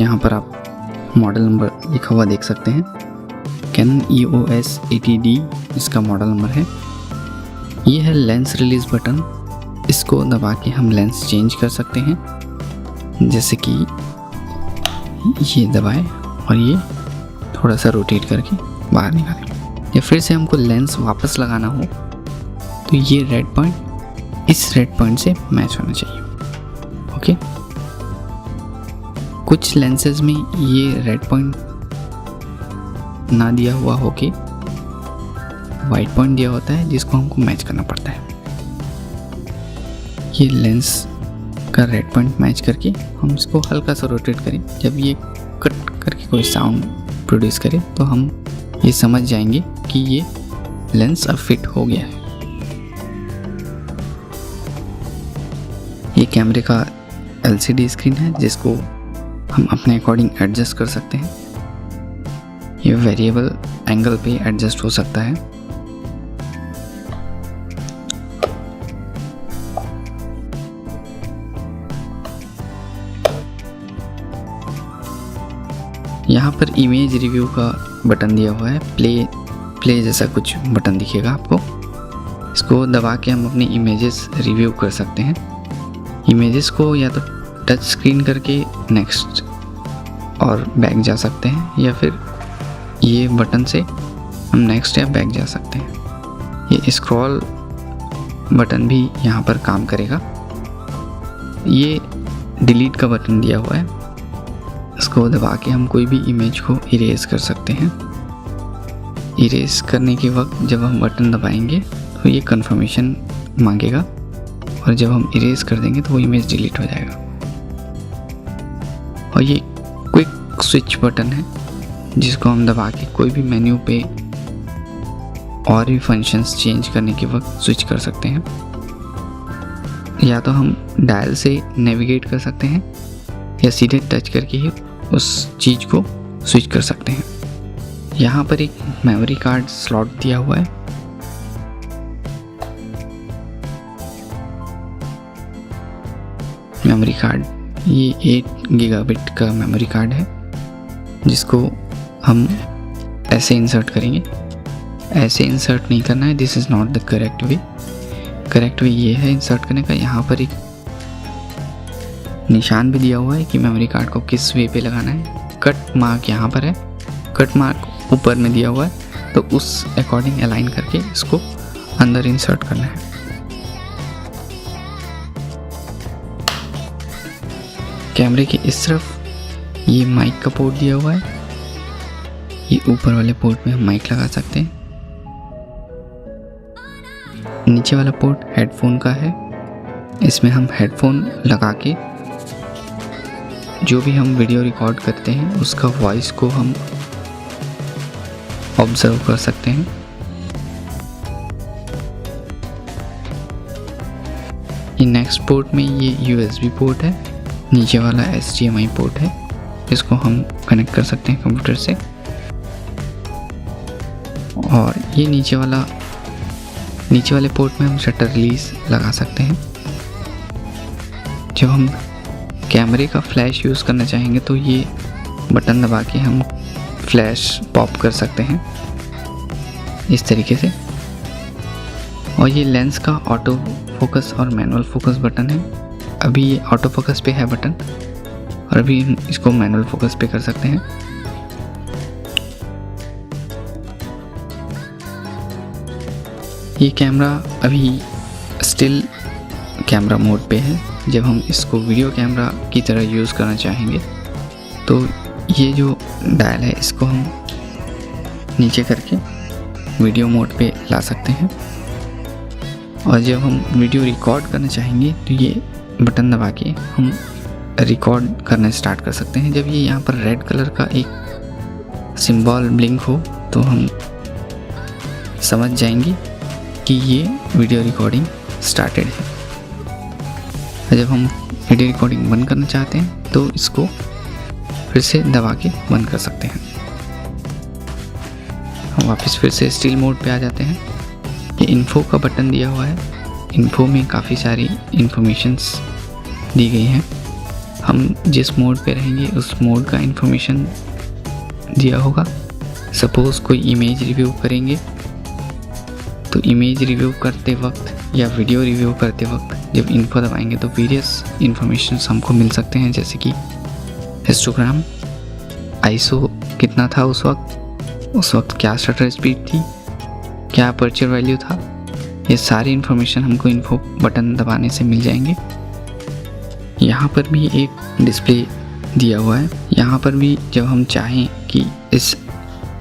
यहाँ पर आप मॉडल नंबर लिखा हुआ देख सकते हैं। कैनन EOS 80D इसका मॉडल नंबर है। ये है लेंस रिलीज बटन। इसको दबा के हम लेंस चेंज कर सकते हैं, जैसे कि ये दबाएं और ये थोड़ा सा रोटेट करके बाहर निकालें। या फिर से हमको लेंस वापस लगाना हो तो ये रेड पॉइंट इस रेड पॉइंट से मैच होना चाहिए। ओके, कुछ लेंसेज में ये रेड पॉइंट ना दिया हुआ होके वाइट पॉइंट दिया होता है, जिसको हमको मैच करना पड़ता है। ये लेंस का रेड पॉइंट मैच करके हम इसको हल्का सा रोटेट करें। जब ये कट करके कोई साउंड प्रोड्यूस करे तो हम ये समझ जाएंगे कि ये लेंस अब फिट हो गया है। ये कैमरे का LCD स्क्रीन है, जिसको हम अपने अकॉर्डिंग एडजस्ट कर सकते हैं। ये वेरिएबल एंगल पे एडजस्ट हो सकता है। यहाँ पर इमेज रिव्यू का बटन दिया हुआ है। प्ले जैसा कुछ बटन दिखेगा आपको। इसको दबा के हम अपनी इमेजेस रिव्यू कर सकते हैं। इमेजेस को या तो टच स्क्रीन करके नेक्स्ट और बैक जा सकते हैं, या फिर ये बटन से हम नेक्स्ट या बैक जा सकते हैं। ये स्क्रॉल बटन भी यहाँ पर काम करेगा। ये डिलीट का बटन दिया हुआ है। इसको दबा के हम कोई भी इमेज को इरेज कर सकते हैं। इरेज करने के वक्त जब हम बटन दबाएंगे तो ये कंफर्मेशन मांगेगा, और जब हम इरेज कर देंगे तो वो इमेज डिलीट हो जाएगा। और ये क्विक स्विच बटन है, जिसको हम दबा के कोई भी मेन्यू पे और भी फंक्शंस चेंज करने के वक्त स्विच कर सकते हैं। या तो हम डायल से नेविगेट कर सकते हैं, या सीधे टच करके ही उस चीज़ को स्विच कर सकते हैं। यहाँ पर एक मेमोरी कार्ड स्लॉट दिया हुआ है। मेमोरी कार्ड ये 8 गीगाबिट का मेमोरी कार्ड है, जिसको हम ऐसे इंसर्ट करेंगे। ऐसे इंसर्ट नहीं करना है, this is not the correct way. Correct way ये है इंसर्ट करने का। यहाँ पर एक निशान भी दिया हुआ है कि मेमोरी कार्ड को किस वे पे लगाना है। कट मार्क यहाँ पर है, कट मार्क ऊपर में दिया हुआ है, तो उस अकॉर्डिंग अलाइन करके इसको अंदर इंसर्ट करना है। कैमरे के इस तरफ ये माइक का पोर्ट दिया हुआ है। ये ऊपर वाले पोर्ट में हम माइक लगा सकते हैं। नीचे वाला पोर्ट हेडफोन का है। इसमें हम हेडफोन लगा के जो भी हम वीडियो रिकॉर्ड करते हैं उसका वॉइस को हम ऑब्जर्व कर सकते हैं। ये नेक्स्ट पोर्ट में ये USB पोर्ट है। नीचे वाला HDMI पोर्ट है, इसको हम कनेक्ट कर सकते हैं कंप्यूटर से। और ये नीचे वाले पोर्ट में हम शटर रिलीज लगा सकते हैं। जब हम कैमरे का फ्लैश यूज़ करना चाहेंगे तो ये बटन दबा के हम फ्लैश पॉप कर सकते हैं इस तरीके से। और ये लेंस का ऑटो फोकस और मैनुअल फोकस बटन है। अभी ये ऑटो फोकस पे है बटन, और अभी हम इसको मैनुअल फोकस पे कर सकते हैं। ये कैमरा अभी स्टिल कैमरा मोड पे है। जब हम इसको वीडियो कैमरा की तरह यूज़ करना चाहेंगे तो ये जो डायल है इसको हम नीचे करके वीडियो मोड पे ला सकते हैं। और जब हम वीडियो रिकॉर्ड करना चाहेंगे तो ये बटन दबा के हम रिकॉर्ड करना स्टार्ट कर सकते हैं। जब ये यहाँ पर रेड कलर का एक सिंबल ब्लिंक हो तो हम समझ जाएंगे कि ये वीडियो रिकॉर्डिंग स्टार्टेड है। जब हम वीडियो रिकॉर्डिंग बंद करना चाहते हैं तो इसको फिर से दबा के बंद कर सकते हैं। हम वापस फिर से स्टिल मोड पे आ जाते हैं। ये इन्फो का बटन दिया हुआ है। इन्फो में काफ़ी सारी इन्फॉर्मेशंस दी गई हैं। हम जिस मोड पे रहेंगे उस मोड का इन्फॉर्मेशन दिया होगा। सपोज़ कोई इमेज रिव्यू करेंगे तो इमेज रिव्यू करते वक्त या वीडियो रिव्यू करते वक्त जब इन्फो दबाएंगे तो वेरियस इन्फॉर्मेशन हमको मिल सकते हैं, जैसे कि हिस्टोग्राम, आईएसओ कितना था उस वक्त क्या शटर स्पीड थी, क्या अपर्चर वैल्यू था, ये सारी इन्फॉर्मेशन हमको इन्फो बटन दबाने से मिल जाएंगे। यहाँ पर भी एक डिस्प्ले दिया हुआ है। यहाँ पर भी जब हम चाहें कि इस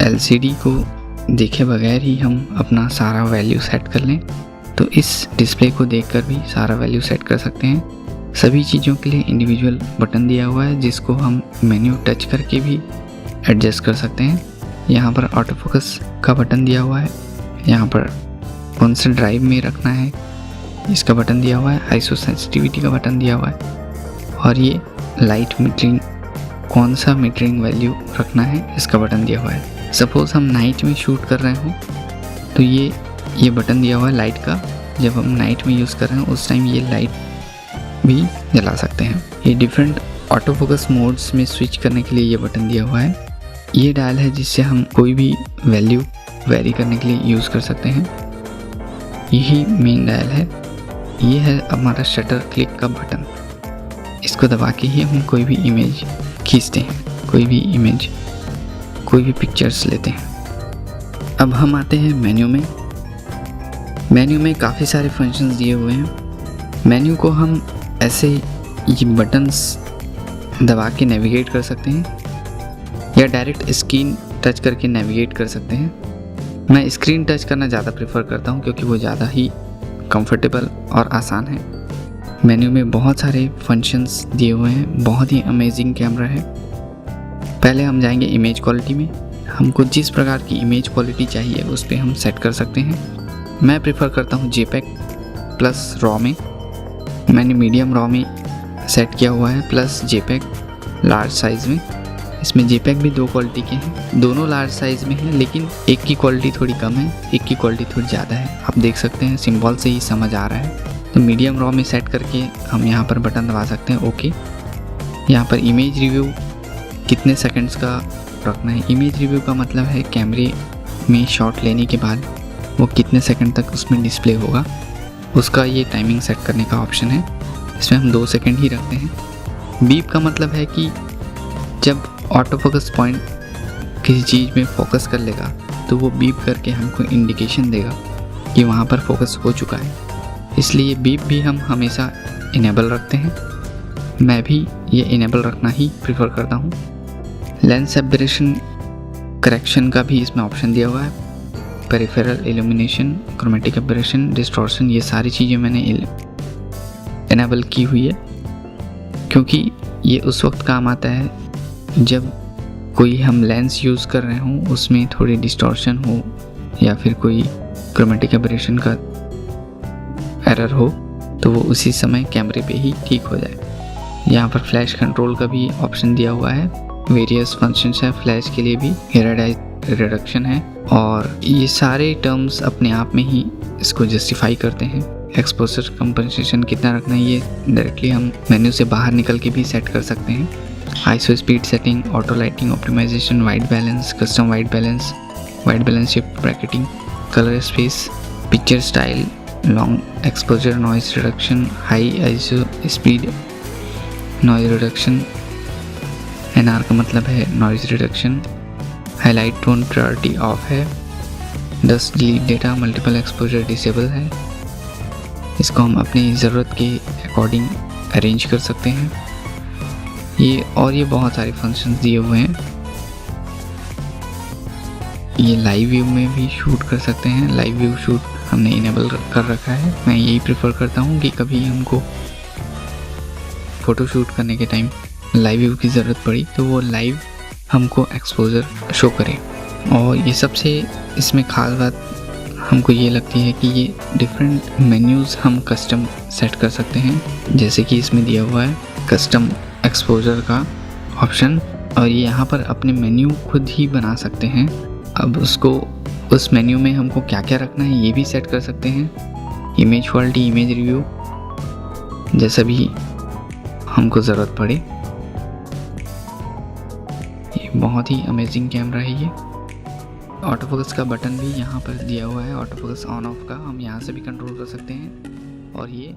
एलसीडी को देखे बगैर ही हम अपना सारा वैल्यू सेट कर लें तो इस डिस्प्ले को देखकर भी सारा वैल्यू सेट कर सकते हैं। सभी चीज़ों के लिए इंडिविजुअल बटन दिया हुआ है जिसको हम मेन्यू टच करके भी एडजस्ट कर सकते हैं। यहाँ पर ऑटो फोकस का बटन दिया हुआ है, यहाँ पर कौन सा ड्राइव में रखना है इसका बटन दिया हुआ है, आईएसओ सेंसिटिविटी का बटन दिया हुआ है, और ये लाइट मीटरिंग कौन सा मीटरिंग वैल्यू रखना है इसका बटन दिया हुआ है। सपोज़ हम नाइट में शूट कर रहे हो तो ये बटन दिया हुआ है लाइट का। जब हम नाइट में यूज़ कर रहे हैं उस टाइम ये लाइट भी जला सकते हैं। ये डिफरेंट ऑटो फोकस मोड्स में स्विच करने के लिए ये बटन दिया हुआ है। ये डायल है जिससे हम कोई भी वैल्यू वेरी करने के लिए यूज़ कर सकते हैं। यही मेन डायल है। ये है हमारा शटर क्लिक का बटन, इसको दबा के ही हम कोई भी इमेज खींचते हैं, कोई भी पिक्चर्स लेते हैं। अब हम आते हैं मेन्यू में काफ़ी सारे फंक्शंस दिए हुए हैं। मेन्यू को हम ऐसे ये बटन्स दबा के नेविगेट कर सकते हैं या डायरेक्ट स्क्रीन टच करके नेविगेट कर सकते हैं। मैं स्क्रीन टच करना ज़्यादा प्रेफर करता हूँ क्योंकि वो ज़्यादा ही कंफर्टेबल और आसान है। मेन्यू में बहुत सारे फंक्शंस दिए हुए हैं, बहुत ही अमेजिंग कैमरा है। पहले हम जाएंगे इमेज क्वालिटी में। हमको जिस प्रकार की इमेज क्वालिटी चाहिए उस पर हम सेट कर सकते हैं। मैं प्रेफर करता हूँ JPEG प्लस रॉ में। मैंने मीडियम रॉ में सेट किया हुआ है, प्लस JPEG लार्ज साइज़ में। इसमें JPEG भी दो क्वालिटी के हैं, दोनों लार्ज साइज़ में हैं, लेकिन एक की क्वालिटी थोड़ी कम है, एक की क्वालिटी थोड़ी ज़्यादा है। आप देख सकते हैं, सिंबल से ही समझ आ रहा है। तो मीडियम रॉ में सेट करके हम यहाँ पर बटन दबा सकते हैं ओके। यहाँ पर इमेज रिव्यू कितने सेकंड्स का रखना है। इमेज रिव्यू का मतलब है कैमरे में शॉट लेने के बाद वो कितने सेकंड तक उसमें डिस्प्ले होगा, उसका ये टाइमिंग सेट करने का ऑप्शन है। इसमें हम 2 सेकंड ही रखते हैं। बीप का मतलब है कि जब ऑटो फोकस पॉइंट किसी चीज़ में फोकस कर लेगा तो वो बीप करके हमको इंडिकेशन देगा कि वहाँ पर फोकस हो चुका है, इसलिए बीप भी हम हमेशा इनेबल रखते हैं। मैं भी ये इनेबल रखना ही प्रेफर करता हूँ। लेंस एबरेशन करेक्शन का भी इसमें ऑप्शन दिया हुआ है। Peripheral illumination, chromatic aberration, distortion, ये सारी चीज़ें मैंने इनेबल की हुई है क्योंकि ये उस वक्त काम आता है जब कोई हम लेंस यूज़ कर रहे हों, उसमें थोड़ी डिस्टॉर्शन हो या फिर कोई क्रोमेटिक एबरेशन का एरर हो तो वो उसी समय कैमरे पे ही ठीक हो जाए। यहाँ पर फ्लैश कंट्रोल का भी ऑप्शन दिया हुआ है। वेरियस फंक्शंस है फ्लैश के लिए भी, इरेडाइज रिडक्शन है, और ये सारे टर्म्स अपने आप में ही इसको जस्टिफाई करते हैं। एक्सपोजर कंपनसेशन कितना रखना है ये डायरेक्टली हम मेन्यू से बाहर निकल के भी सेट कर सकते हैं। ISO speed setting, auto lighting optimisation, white balance, custom white balance shift bracketing, colour space, picture style, long exposure, noise reduction, high ISO speed, noise reduction, NR का मतलब है noise reduction, highlight tone priority off है, dust delete data, multiple exposure disable है। इसको हम अपनी ज़रूरत के अकॉर्डिंग अरेंज कर सकते हैं। ये बहुत सारे फंक्शंस दिए हुए हैं। ये लाइव व्यू में भी शूट कर सकते हैं। लाइव व्यू शूट हमने इनेबल कर रखा है। मैं यही प्रेफर करता हूँ कि कभी हमको फ़ोटो शूट करने के टाइम लाइव व्यू की ज़रूरत पड़ी तो वो लाइव हमको एक्सपोजर शो करे। और ये सबसे इसमें ख़ास बात हमको ये लगती है कि ये डिफरेंट मेन्यूज़ हम कस्टम सेट कर सकते हैं, जैसे कि इसमें दिया हुआ है कस्टम एक्सपोजर का ऑप्शन, और ये यहाँ पर अपने मेन्यू खुद ही बना सकते हैं। अब उस मेन्यू में हमको क्या क्या रखना है ये भी सेट कर सकते हैं। इमेज क्वालिटी, इमेज रिव्यू, जैसा भी हमको ज़रूरत पड़े। ये बहुत ही अमेजिंग कैमरा है ये। ऑटो फोकस का बटन भी यहाँ पर दिया हुआ है, ऑटो फोकस ऑन ऑफ का हम यहाँ से भी कंट्रोल कर सकते हैं और ये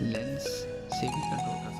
लेंस से भी कंट्रोल कर सकते हैं।